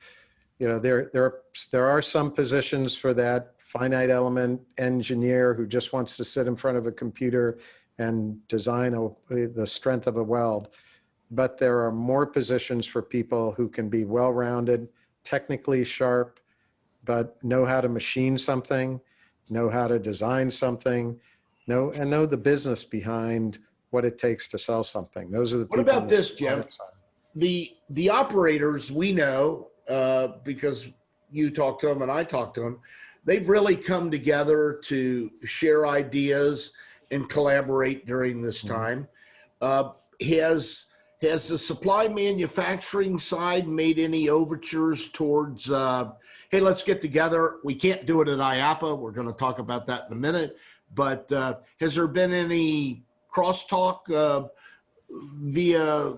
there are some positions for that finite element engineer who just wants to sit in front of a computer and design the strength of a weld. But there are more positions for people who can be well-rounded, technically sharp, but know how to machine something, know how to design something, know the business behind what it takes to sell something. Those are the people. What about this, Jim? The operators we know, because you talk to them and I talk to them, they've really come together to share ideas and collaborate during this time. Has the supply manufacturing side made any overtures towards, hey, let's get together? We can't do it at IAPA. We're going to talk about that in a minute. But has there been any crosstalk via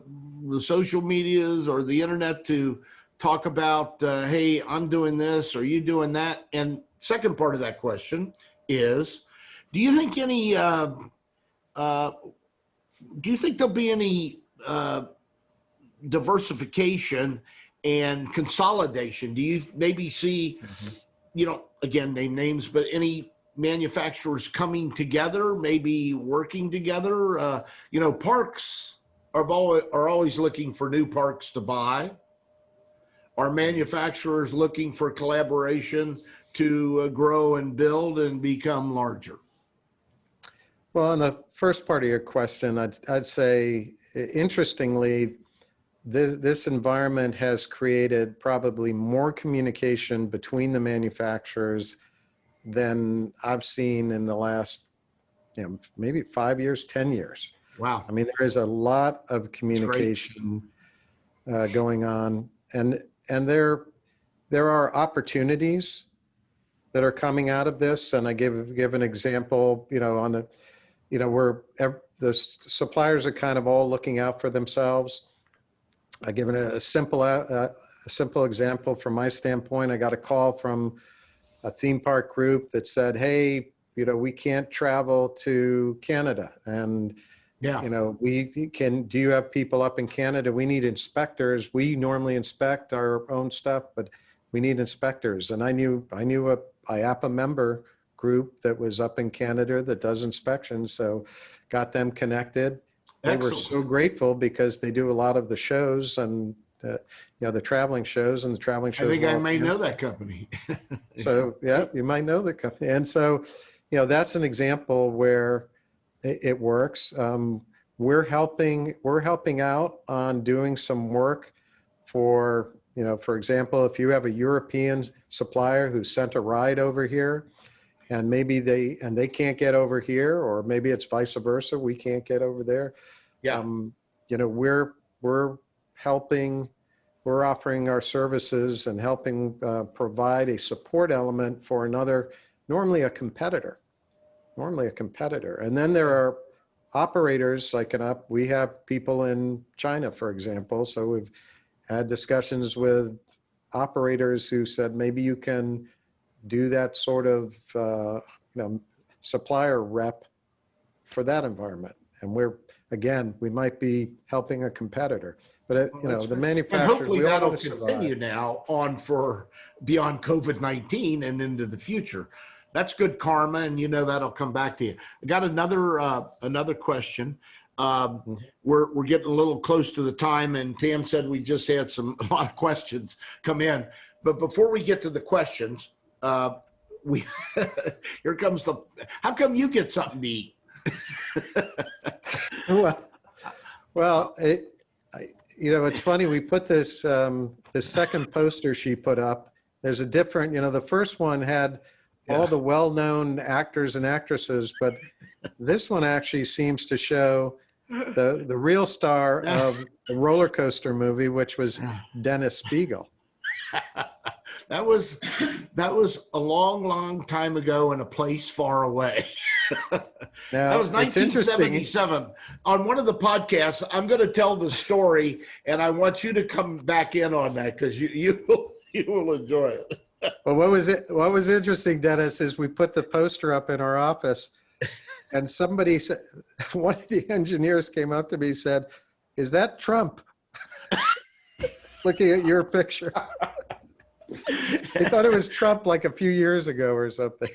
the social medias or the internet to talk about, hey, I'm doing this, or you doing that? And second part of that question is, do you think there'll be any diversification and consolidation? Do you maybe see, again, name names, but any manufacturers coming together, maybe working together? Parks are always looking for new parks to buy. Are manufacturers looking for collaboration to grow and build and become larger? Well, on the first part of your question, I'd say, interestingly, this environment has created probably more communication between the manufacturers than I've seen in the last, maybe 5 years, 10 years. Wow. I mean, there is a lot of communication going on, and there are opportunities that are coming out of this. And I give an example, where the suppliers are kind of all looking out for themselves. I give a simple example from my standpoint. I got a call from a theme park group that said, hey, we can't travel to Canada. And, do you have people up in Canada? We need inspectors. We normally inspect our own stuff, but we need inspectors. And I knew a IAPA member group that was up in Canada that does inspections. So got them connected. They were so grateful because they do a lot of the shows and the traveling shows, and the traveling shows. I think I may know that company. So you might know the company. And so, that's an example where it works. We're helping out on doing some work for example, if you have a European supplier who sent a ride over here, and maybe they can't get over here, or maybe it's vice versa, we can't get over there. Yeah. We're helping, we're offering our services and helping provide a support element for normally a competitor. And then there are operators we have people in China, for example. So we've had discussions with operators who said, maybe you can do that sort of, supplier rep for that environment. And we might be helping a competitor, but the manufacturer. And hopefully that'll continue now on for beyond COVID-19 and into the future. That's good karma, and that'll come back to you. I got another question. We're getting a little close to the time, and Pam said we just had a lot of questions come in. But before we get to the questions, here comes how come you get something to eat? Well, it's funny. We put this second poster she put up. There's a different. The first one had all the well-known actors and actresses, but this one actually seems to show the real star of the roller coaster movie, which was Dennis Speigel. That was a long time ago in a place far away. Now, That was it's interesting. 1977. On one of the podcasts, I'm going to tell the story, and I want you to come back in on that because you will enjoy it. Well, what was interesting, Dennis, is we put the poster up in our office, and somebody said, one of the engineers came up to me and said, "Is that Trump?" Looking at your picture. They thought it was Trump like a few years ago or something.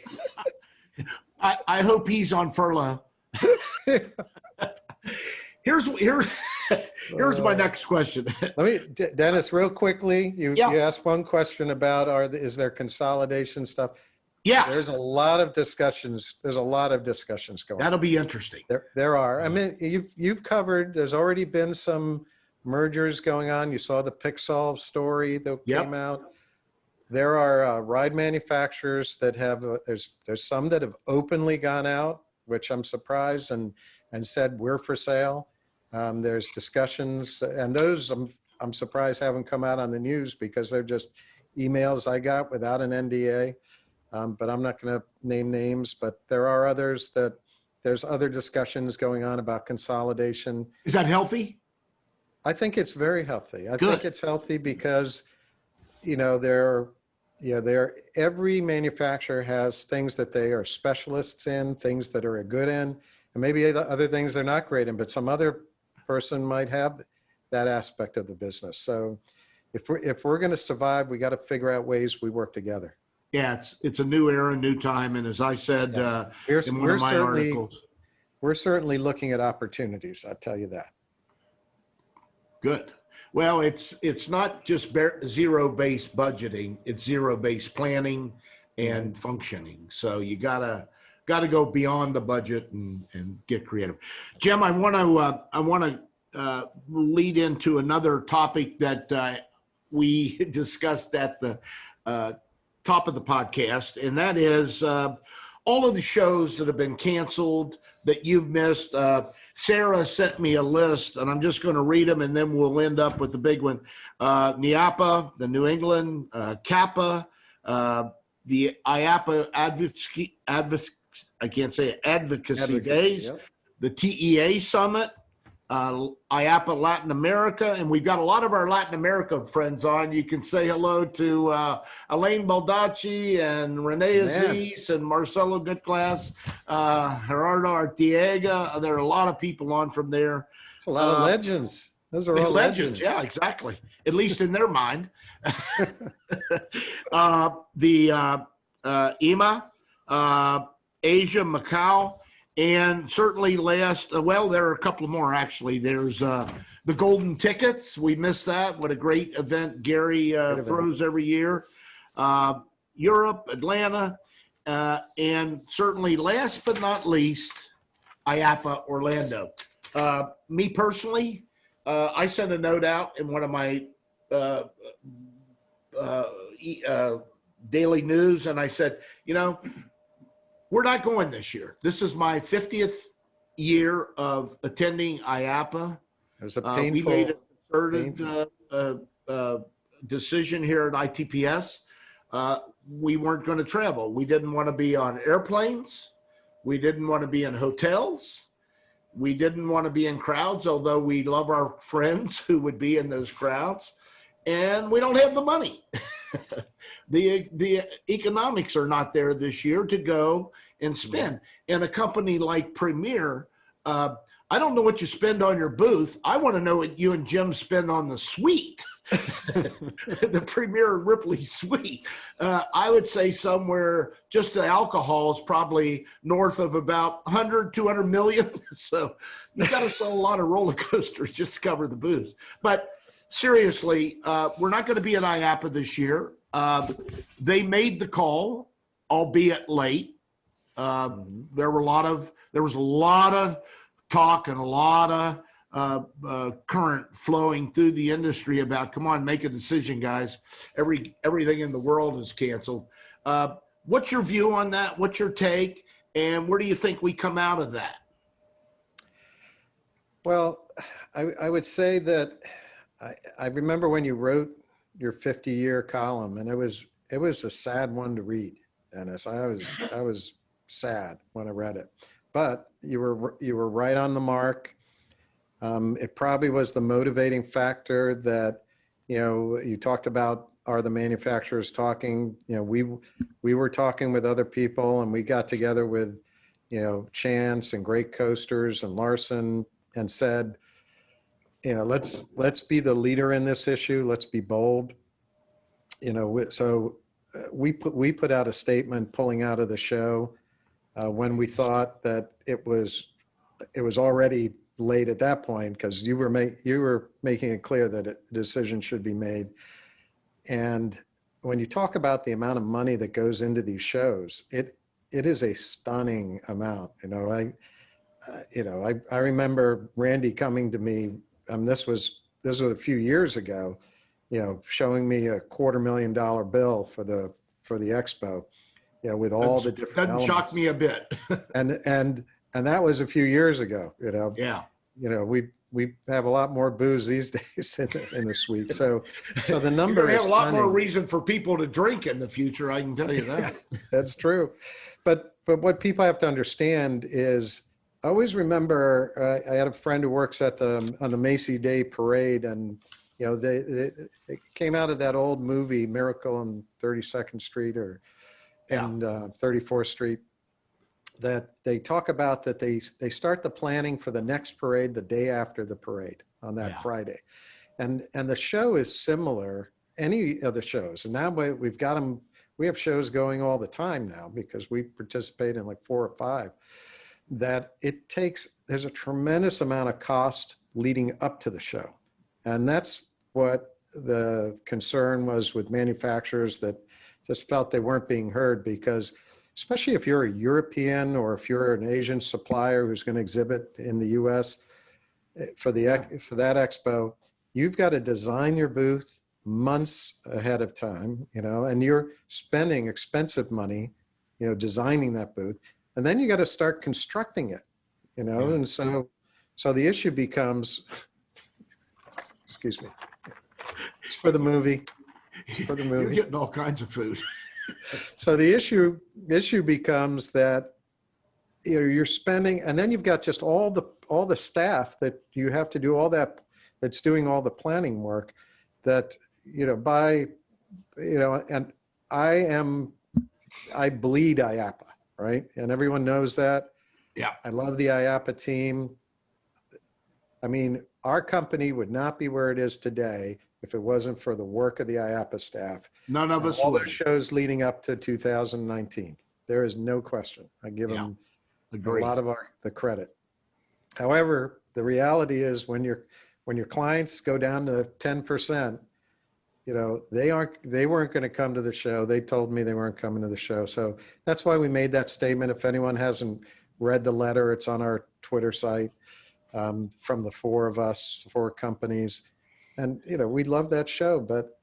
I hope he's on furlough. Here's my next question. Dennis, real quickly, you asked one question about is there consolidation stuff? Yeah. There's a lot of discussions. There's a lot of discussions going on. That'll be interesting. There are. I mean, you've covered, there's already been some mergers going on. You saw the Pixel story that came out. There are ride manufacturers that have, there's some that have openly gone out, which I'm surprised, and said we're for sale. There's discussions, and those I'm surprised haven't come out on the news because they're just emails I got without an NDA. But I'm not going to name names, but there are others that there's other discussions going on about consolidation. Is that healthy? I think it's very healthy. I think it's healthy because, you know, every manufacturer has things that they are specialists in, things that are good in, and maybe other things they're not great in, but some other person might have that aspect of the business. So if we're going to survive, we got to figure out ways we work together. Yeah, it's a new era, new time, and as I said in one of my articles, we're certainly looking at opportunities. I'll tell you that. Good. Well, it's not just zero-based budgeting; it's zero-based planning and functioning. So you gotta go beyond the budget and get creative. Jim, I want to lead into another topic that we discussed at the top of the podcast, and that is all of the shows that have been canceled that you've missed. Sarah sent me a list, and I'm just going to read them, and then we'll end up with the big one. NIAPA, the New England, CAPA, the IAPA Advocacy Days, the TEA Summit, IAPA Latin America, and we've got a lot of our Latin America friends on. You can say hello to Elaine Baldacci and Renee Aziz and Marcelo Goodclass, Gerardo Arteaga. There are a lot of people on from there. It's a lot of legends. Those are all legends. Yeah, exactly. At least in their mind. The EMA, Asia, Macau, and certainly well, there are a couple more actually. There's the Golden Tickets. We missed that. What a great event Gary throws every year. Europe, Atlanta, and certainly last but not least, IAPA Orlando. Me personally, I sent a note out in one of my daily news, and I said, you know, we're not going this year. This is my 50th year of attending IAPA. It was a painful, we made a concerted decision here at ITPS. We weren't going to travel. We didn't want to be on airplanes. We didn't want to be in hotels. We didn't want to be in crowds, although we love our friends who would be in those crowds. And we don't have the money. The economics are not there this year to go and spend. And a company like Premier, I don't know what you spend on your booth. I want to know what you and Jim spend on the suite, the Premier Ripley suite. I would say somewhere just the alcohol is probably north of about 100, 200 million. So you got to sell a lot of roller coasters just to cover the booth. But seriously, we're not going to be at IAPA this year. They made the call, albeit late. There was a lot of talk and a lot of current flowing through the industry about, come on, make a decision, guys. Everything in the world is canceled. What's your view on that? What's your take? And where do you think we come out of that? Well, I would say that I remember when you wrote your 50-year column, and it was a sad one to read, Dennis. I was sad when I read it, but you were right on the mark. It probably was the motivating factor that, you talked about, are the manufacturers talking? We were talking with other people, and we got together with, Chance and Great Coasters and Larson, and said, let's be the leader in this issue. Let's be bold. So we put out a statement pulling out of the show when we thought that it was already late at that point, because you were making it clear that a decision should be made. And when you talk about the amount of money that goes into these shows, it is a stunning amount. I remember Randy coming to me. This was a few years ago, showing me a $250,000 bill for the expo, with all the different Doesn't elements. shock me a bit. and that was a few years ago. Yeah. We have a lot more booze these days in the suite. So the number You're gonna have is a lot more stunning. reason for people to drink in the future. I can tell you that. That's true. But what people have to understand is, I always remember, I had a friend who works on the Macy Day Parade, and they came out of that old movie Miracle on 32nd Street and 34th Street, that they talk about that they start the planning for the next parade the day after the parade on that Friday, and the show is similar. Any of the shows, and now we've got them. We have shows going all the time now because we participate in like 4 or 5. That there's a tremendous amount of cost leading up to the show. And that's what the concern was with manufacturers, that just felt they weren't being heard, because especially if you're a European or if you're an Asian supplier who's going to exhibit in the US for that expo, you've got to design your booth months ahead of time, and you're spending expensive money, designing that booth. And then you got to start constructing it, and so the issue becomes, excuse me, it's for the movie. You're getting all kinds of food. So the issue becomes that you're spending, and then you've got just all the staff that you have to do all that's doing all the planning work. That and I bleed IAPA. Right? And everyone knows that. Yeah. I love the IAPA team. I mean, our company would not be where it is today if it wasn't for the work of the IAPA staff. None of us all would. those shows leading up to 2019. There is no question. I give them a lot of the credit. However, the reality is when your clients go down to 10%, they weren't going to come to the show. They told me they weren't coming to the show. So that's why we made that statement. If anyone hasn't read the letter, it's on our Twitter site, from the 4 companies. And, we love that show, but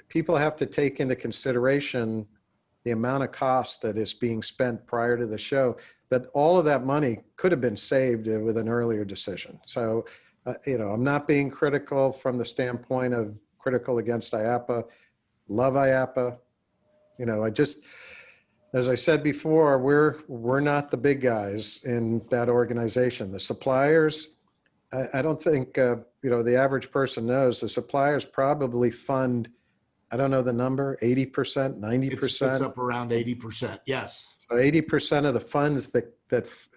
people have to take into consideration the amount of cost that is being spent prior to the show, that all of that money could have been saved with an earlier decision. So, I'm not being critical from the standpoint of critical against IAPA. Love IAPA. As I said before, we're not the big guys in that organization. The suppliers, I don't think, the average person knows, the suppliers probably fund, I don't know the number, 80%, 90%. It's up around 80%. Yes. So 80% of the funds that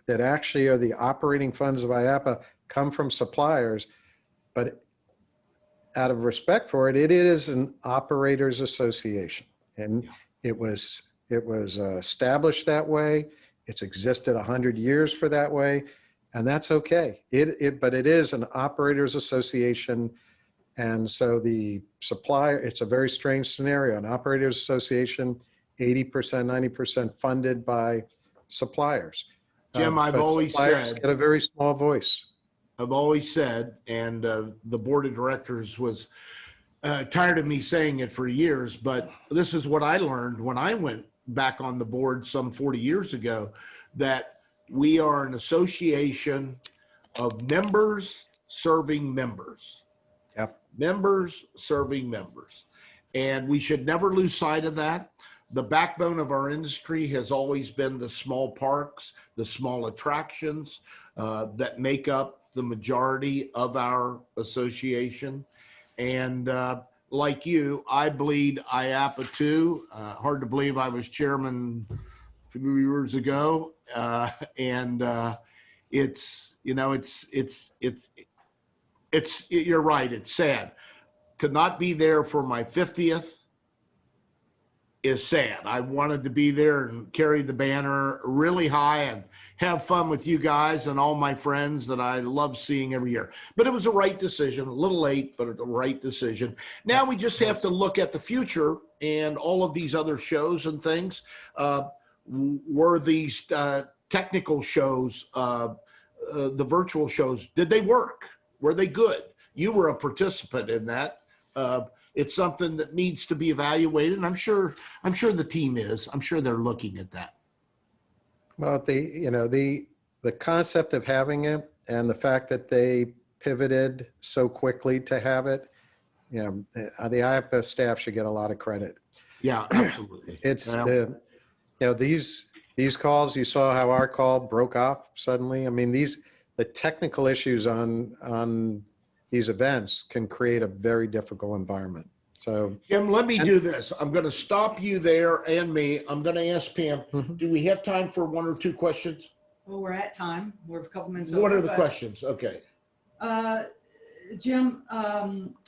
actually are the operating funds of IAPA come from suppliers, but out of respect for it, it is an operators association, and it was established that way. It's existed 100 years for that way, and that's okay. But it is an operators association, and so the supplier, it's a very strange scenario. An operators association, 80%, 90% funded by suppliers. Jim, I've always suppliers said, get a very small voice. I've always said, and the board of directors was tired of me saying it for years, but this is what I learned when I went back on the board some 40 years ago, that we are an association of members serving members. Yep. Members serving members. And we should never lose sight of that. The backbone of our industry has always been the small parks, the small attractions that make up the majority of our association. And like you, I bleed IAPA too. Hard to believe I was chairman a few years ago. It's, you know, you're right. It's sad to not be there for my 50th is sad. I wanted to be there and carry the banner really high and have fun with you guys and all my friends that I love seeing every year. But it was the right decision, a little late, but the right decision. Now we just have to look at the future and all of these other shows and things. Were these technical shows, the virtual shows, did they work? Were they good? You were a participant in that. It's something that needs to be evaluated, and I'm sure the team is. I'm sure they're looking at that. Well, the concept of having it and the fact that they pivoted so quickly to have it, you know, the ITPS staff should get a lot of credit. Yeah, absolutely. It's well, these calls, you saw how our call broke off suddenly. I mean, the technical issues on these events can create a very difficult environment. So Jim, let me do this. I'm going to stop you there and me. I'm going to ask Pam, do we have time for one or two questions? Well, we're at time. We're a couple minutes What over, are the but, questions? Okay. Jim,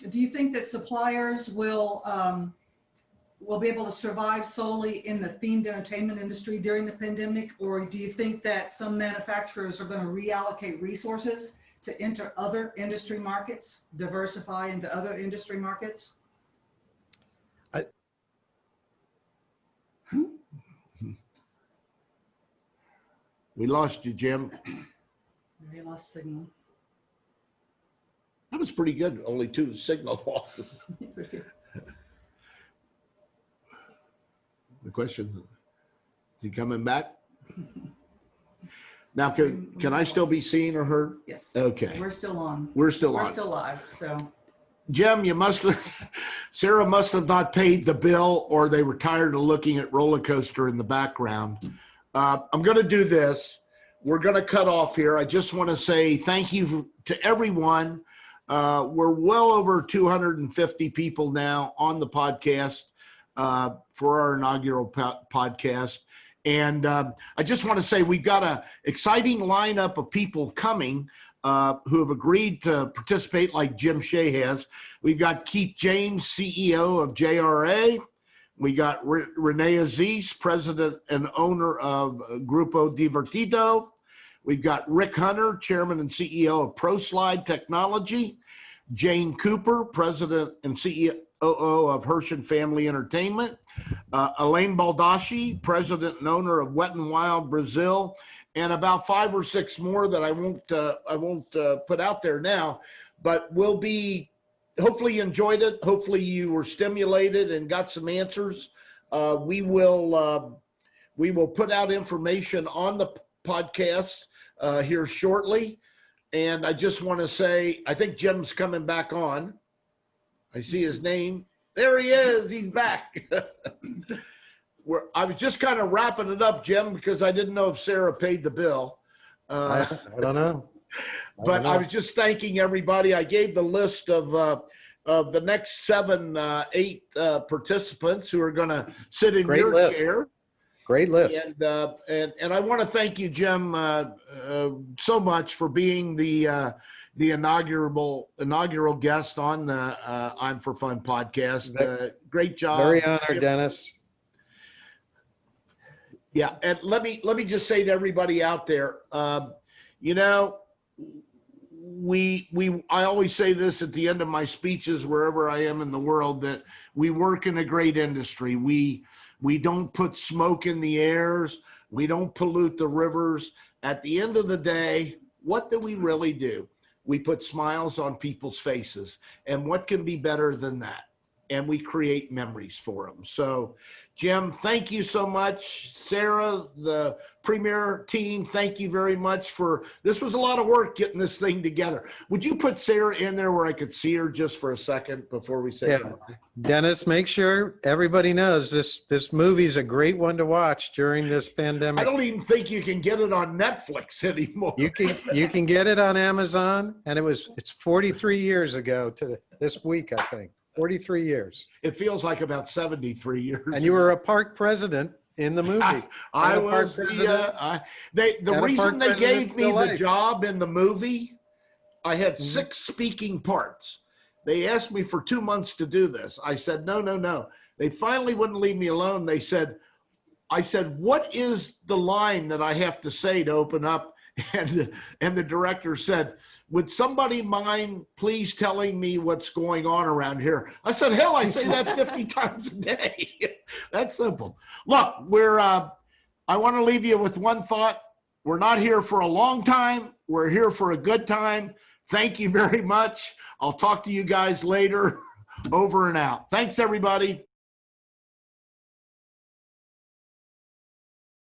do you think that suppliers will be able to survive solely in the themed entertainment industry during the pandemic? Or do you think that some manufacturers are going to reallocate resources to enter other industry markets, diversify into other industry markets? We lost you, Jim. We lost signal. That was pretty good. Only 2 signal losses. The question, is he coming back? Now, can I still be seen or heard? Yes. Okay. We're still on. We're still We're on. still live. So, Jim, Sarah must have not paid the bill, or they were tired of looking at roller coaster in the background. I'm going to do this. We're going to cut off here. I just want to say thank you to everyone. We're well over 250 people now on the podcast for our inaugural podcast. And I just want to say we've got an exciting lineup of people coming who have agreed to participate, like Jim Seay has. We've got Keith James, CEO of JRA. We got Renee Aziz, president and owner of Grupo Divertido. We've got Rick Hunter, chairman and CEO of ProSlide Technology. Jane Cooper, president and CEO of Hirsch and Family Entertainment. Elaine Baldacci, president and owner of Wet and Wild Brazil, and about 5 or 6 more that I won't put out there now, but will be. Hopefully you enjoyed it. Hopefully you were stimulated and got some answers. We will put out information on the podcast here shortly. And I just want to say, I think Jim's coming back on. I see his name. There he is. He's back. I was just kind of wrapping it up, Jim, because I didn't know if Sarah paid the bill. I don't know. But I was just thanking everybody. I gave the list of the next 7, 8 participants who are going to sit in Great your list. chair. Great list. And I want to thank you, Jim, so much for being the inaugural guest on the I'm4FUN podcast. Great job. Very honored, Dennis. Yeah, and let me just say to everybody out there, you know, I always say this at the end of my speeches wherever I am in the world, that we work in a great industry. We don't put smoke in the airs. We don't pollute the rivers. At the end of the day, what do we really do? we put smiles on people's faces. And what can be better than that? And we create memories for them. So, Jim, thank you so much. Sarah, the Premier team, thank you very much for, this was a lot of work getting this thing together. Would you put Sarah in there where I could see her just for a second before we say Yeah. goodbye? Dennis, make sure everybody knows this movie is a great one to watch during this I pandemic. don't even think you can get it on Netflix anymore. You can get it on Amazon, and it's 43 years ago to this week, I think. 43 years. It feels like about 73 years. And you were a park president in the movie. I And a park was the president. the a reason park they president gave me for the life. job in the movie, I had 6 speaking parts. They asked me for 2 months to do this. I said, no. They finally wouldn't leave me alone. I said, what is the line that I have to say to open up? And the director said, would somebody mind please telling me what's going on around here? I said, hell, I say that 50 times a day. That's simple. Look, I want to leave you with one thought. We're not here for a long time. We're here for a good time. Thank you very much. I'll talk to you guys later. Over and out. Thanks, everybody.